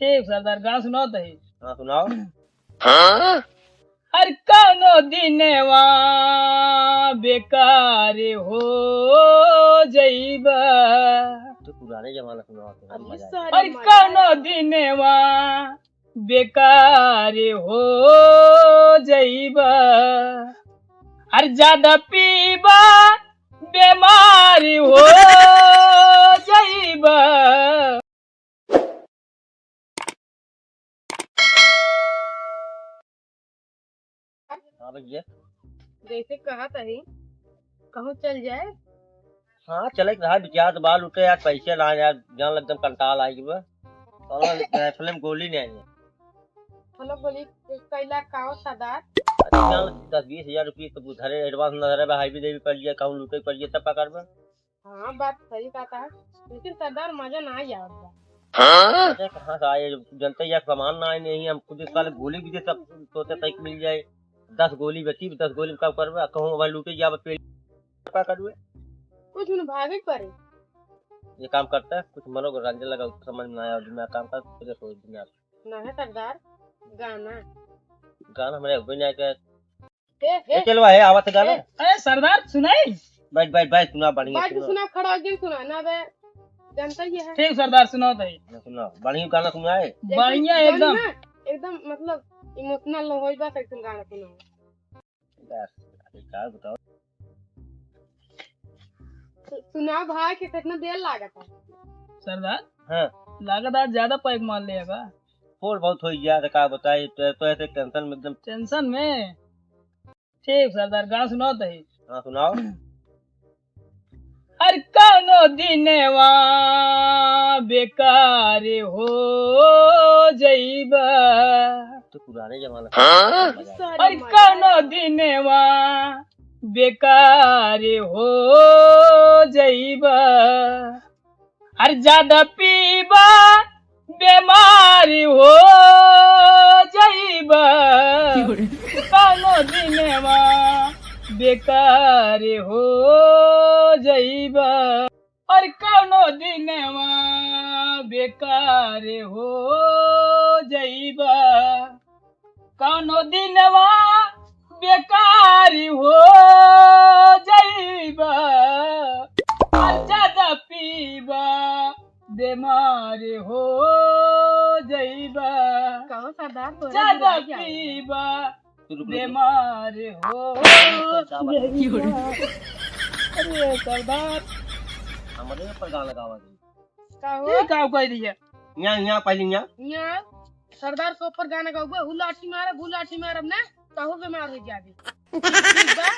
ठीक सरदार गाना सुनाओ तही। हाँ सुनाओ। हर कौनो दिनवा बेकार हो जइबा, तो पुराने जमाना सुनाओ तो अरे मजा सारे हर मजा कौनो आया। दिनवा बेकार हो जइबा, हर ज्यादा पीबा बीमारी हो जइबा। हाँ भैया। जैसे कहा तही कहूँ चल जाए। हाँ चले रहा विचार तो बाल उठे यार, पैसे ला यार, जान एकदम कंटाल आएगी बस। राइफल में गोली नहीं आई है। फलो बोली कैला काओ सरदार। अरे जान 10-20 हजार रुपये तो उधरे एडवांस न धरे हाईवे देवी कर लिया, कहूँ लूटे कर लिया तब पकड़ में। हाँ बात सही कहता है, लेकिन सरदार मजा ना आई आवत बा। अरे कहाँ से आए, जनता यार सामान ना आए नहीं, हम खुद इस साल गोली भी दे सब सोचे तक मिल जाए। 10 गोली बची, 10 गोली में कब करवा, कहूँ वहाँ लूटे जा पेड़ क्या करूँ। कुछ मन भागे पड़े। ये काम करता है कुछ मनो रंजन लगा, समझ में आया, और मैं काम कर फिर सोच दुनिया ना है सरदार गाना। गाना हमारे हुए नहीं आया। हे हे चलो है आवाज से गाना। अरे सरदार सुनाई। बैठ बैठ बैठ सुना बढ़िया बात सुना। सुना खड़ा होके सुना ना बे, जनता ये है। ठीक सरदार सुनाओ तही। सुना बढ़िया गाना सुना है। बढ़िया जैसे एकदम। गाना एकदम मतलब इमोशनल हो बा सेक्शन गाना सुना। क्या बताओ। सुना भाई के कितना देर लागत है। सरदार हाँ लागत आज ज्यादा पैक मान लिया। फोड़ बहुत हो गया, क्या बताए तो ऐसे टेंशन में एकदम। टेंशन में। ठीक सरदार गाना सुनाओ तही। हाँ सुनाओ। हर कौनो दिनवा बेकार हो जइबा, तो पुराने जमाना सारे हर मजा कौनो आया। दिनवा बेकार हो जइबा, हर ज्यादा पीबा बीमारी हो जइबा। कौनो दिनवा बेकार हो जइबा, और कौनो दिनवा बेकार हो जइबा, कौनो दिनवा बेकार हो जइबा, और ज्यादा पीबा बीमार हो जइबा, कहो सरदार तोरे ज्यादा बुराई क्या है? पीबा रुक बीमार हो जइबा। अरे सरदार हमारे पर गाना गावा कहो ये का कह दिया। यहाँ यहाँ पहले यहाँ यहाँ सरदार के ऊपर गाना गाओगे, हुलाठी मारब ना कहो बीमार हो जाबे। ठीक बा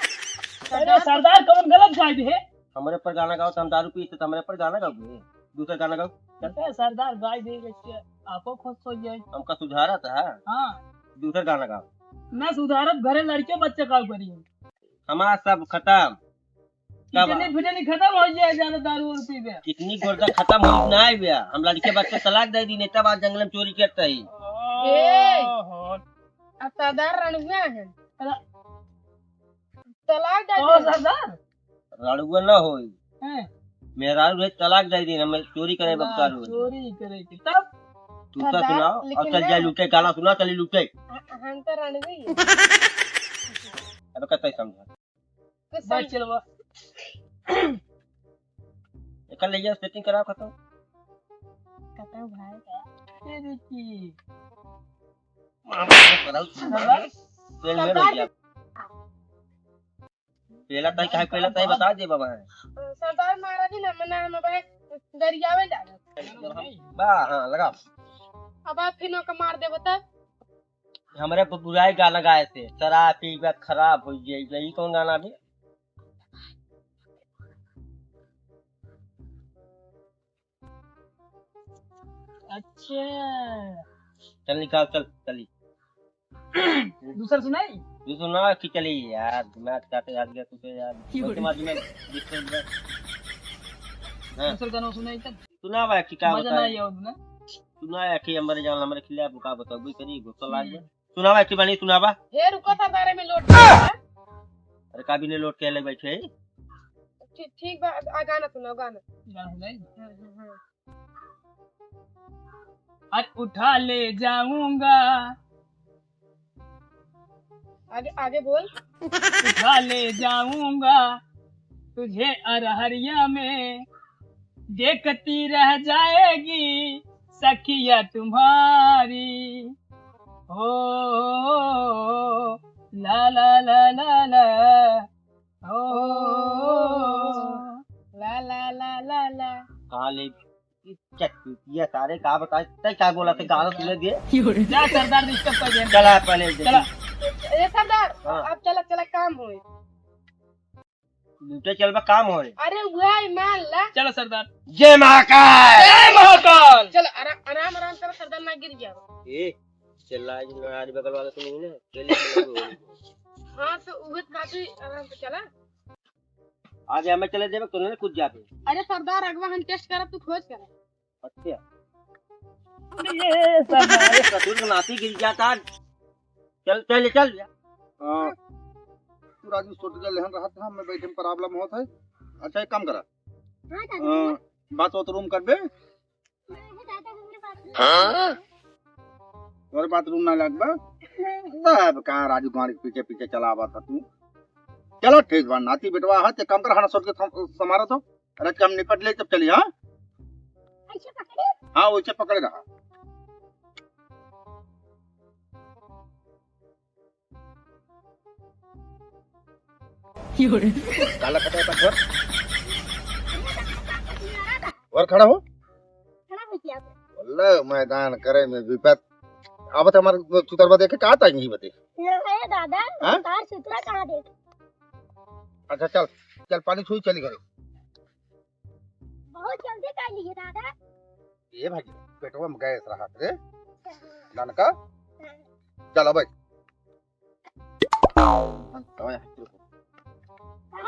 अरे सरदार कौन गलत गाय है। हमारे पर गाना गाओ तो हम दारू पीते तो हमारे पर गाना गाओगे, दूसरा गाना गाओ। अरे सरदार गाय दे के आपको खुश हो जाए। हमका सुधारा था। हाँ दूसरा गाना गाओ। मैं सुधारत घरे लड़के बच्चे का करी हमारा सब खत्म। कितनी फिटनी खत्म हो जाए ज्यादा दारू और पीबे। कितनी गोरदा खत्म हो ना है भैया, हम लड़के बच्चे तलाक दे दी नेता बात जंगल में चोरी करता ही। अब सरदार रणुआ है अरे, तलाक ओ दे सरदार लड़ुआ न हो हैं? मेरा तलाक दे दी, हम चोरी करे बक्का रोज। चोरी करे के तब दूसरा सरदार, सुनाओ और लेकिन चल ना- जाए लूटे, गाना सुना चली लूटे। हम तो रणुआ ही है। अब कहते समझा कुछ बस चलो कल ले जाओ सेटिंग कराओ खत्म। कहता हूँ भाई तेरी की कराओ सरदार तेल में रह गया। पहला ताई कहे पहला ताई बता दे बाबा। सरदार महाराज ना मना हम भाई दरियावे जावे। बा हाँ लगा। अब आप फिर का मार दे बता। हमारे पर बुराई गाना गाए थे, शराब पी के खराब हो गई, यही कौन गाना भी। अच्छा चल निकाल चल चली। दूसरा सुनाई। ये सुना कि चली यार, दिमाग काटे यार गया तुझे यार। तुम्हारी में हाँ दूसरा गाना सुनाई तब सुना भाई कि क्या मजा बताए। नहीं आया ना। सुना है कि हमारे जान हमारे खिलाफ बुका बताओ भी करी गुस्सा लाग गया। सुना भाई कि बनी सुना बा। हे रुको सरदार में लोट गया। अरे काबी ने लोट के लग बैठे। ठीक बा गाना सुनाओ गाना। गाना सुनाई। आज उठा ले जाऊंगा, आगे आगे बोल। उठा ले जाऊंगा तुझे अरहरिया में, देखती रह जाएगी सखिया तुम्हारी। हो ला ला ला ला ला, हो ला ला ला ला ला। कहाँ ले ये सारे कहा बताए तय क्या बोला थे गाना सुने दिए। जा सरदार डिस्टर्ब कर दिया। चला पहले चला ए सरदार हाँ। अब चला चला काम होए। लूटे चल बा काम हो रहे। अरे वही मान ला। चलो सरदार। जय महाकाल। जय महाकाल। चल आराम आराम कर, सरदार ना गिर जाओ। ए चल रहा है आज बगल वाला सुनी ना चलिए। हाँ तो उगत खाती आराम से चला। आज हमें चले जाए तो नहीं कुछ जाते। अरे सरदार अगवा हम टेस्ट करब तू खोज कर। अच्छा ये सब ये ससुर का नाती गिर जाता। चल चल चल। हाँ तू राजू सोच के लेहन रहा था मैं बैठे में प्रॉब्लम होता है। अच्छा एक काम करा बात हो तो रूम कर बे। और बात रूम ना लग बा सब कहाँ राजू गाड़ी के पीछे पीछे चला आवा था तू। चलो ठीक बा नाती बेटवा है ते काम कर हना सोच के समारा तो अरे कम निपट ले तब चली। हाँ हाँ वैसे पकड़े रहा। काला कटा पत्थर और खड़ा हो वल्ले मैदान करे में विपत अब तो हमारे सुतरवा देखे कहा था नहीं बते नहीं दादा हाँ? तार सुतरा कहाँ देख। अच्छा चल चल पानी छुई चली गई। बहुत जल्दी कर लिए दादा। ये भाई पेटवा में गैस रहा रे नानका चलो भाई कहाँ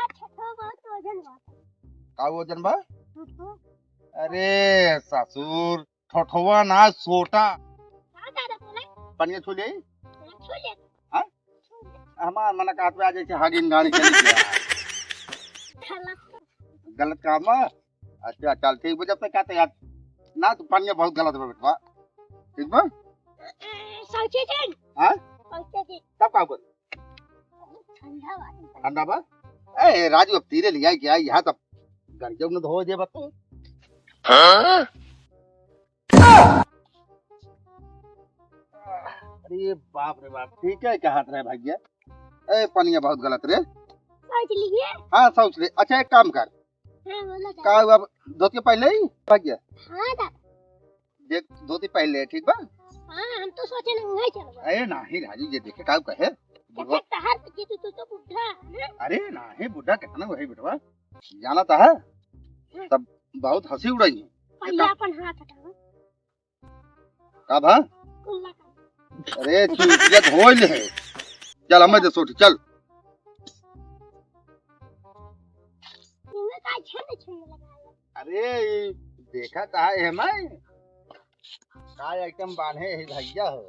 छठो बहुत वजन हुआ का वजन बा। अरे ससुर ठोठवा ना सोटा हाँ दादा बोला पनिया छू ले छू ले हमार मन का हाथ में आ जाए हागिन गाड़ी चली गलत काम बा। अच्छा चल ठीक बा जब तक कहते यार ना तो पनिया बहुत गलत बा बेटवा ठीक बा। सोचे थे हाँ सोचे थे तब का बोल ठंडा वाली ठंडा बा। ए राजू अब तीरे लिया क्या यहाँ तब गरजब न धो दे बतो। अरे बाप रे बाप ठीक है क्या हाथ रहे भाग्य। ए पनिया बहुत गलत रे। सोच लिए हाँ सोच ले। अच्छा एक काम कर हाँ बोला का दादा। अब धोती पहले ही भाग्य हाँ दादा देख धोती पहले ठीक बा। हाँ हम तो सोचे ना वही चलो अरे नहीं राजू ये देखे का कहे कैसे तहार की तू तो बुढ़ा है। अरे नहीं बुढ़ा कितना वही बेटवा जाना था है तब बहुत हंसी उड़ाई है। पहले अपन हाथ हटाओ का भा कुल्ला का अरे चूतिया धो ले चल हमें दे सोटी चल। तुम्हें का छन छन लगा अरे देखा कहा है मैं का आइटम बांधे है भैया हो।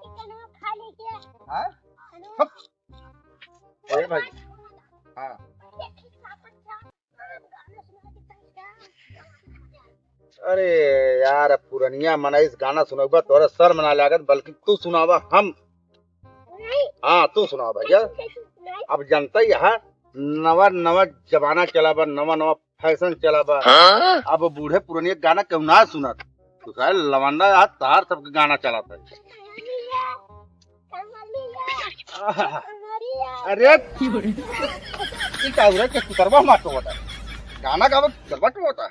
कनो खा ले के हाँ कनो अरे भाई हाँ अरे यार पुरनिया मनाइस गाना सुनबा तोरा सर मना लागत बल्कि तू सुनावा हम। हाँ तू सुनावा भैया अब जनता यहाँ नवा नवा जमाना चला बा नवा नवा फैशन चला बा। अब बूढ़े पुराने गाना क्यों ना सुनत तो सारे लवंडा यार तार सबके गाना चला था। अरे ये क्या हो रहा है कि कुतरवा मारतो होता है गाना गावे कुतरवा क्यों होता है।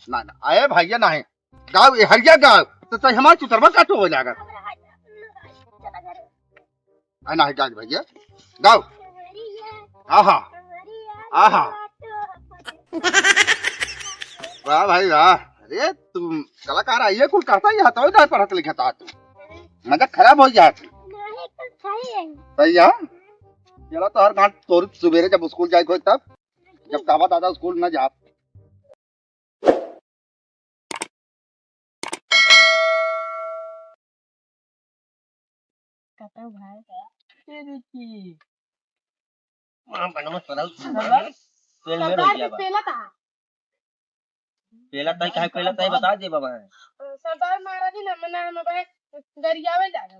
ना ना आए भैया नहीं गाँव हरिया गाँव तो हमारे चुतरवा काटो हो जाएगा। नहीं गाँव भैया गाँव आहा आहा वाह भाई वाह। अरे तुम कलाकार आइए कुल करता ही हता ना पढ़त लिखता तू मजा खराब हो जाती भैया चलो तो हर घाट तोर सुबेरे जब स्कूल जाए कोई तब जब तावा दादा स्कूल न जा कहता भाई तेरी की वहाँ पर नमस्कार सरदार तेल में सरदार रोटियां के बा। पेला था पहला तय कहे पहला तय बता दे बाबा। सरदार महाराज जी ने मना हम भाई गरियावे जागा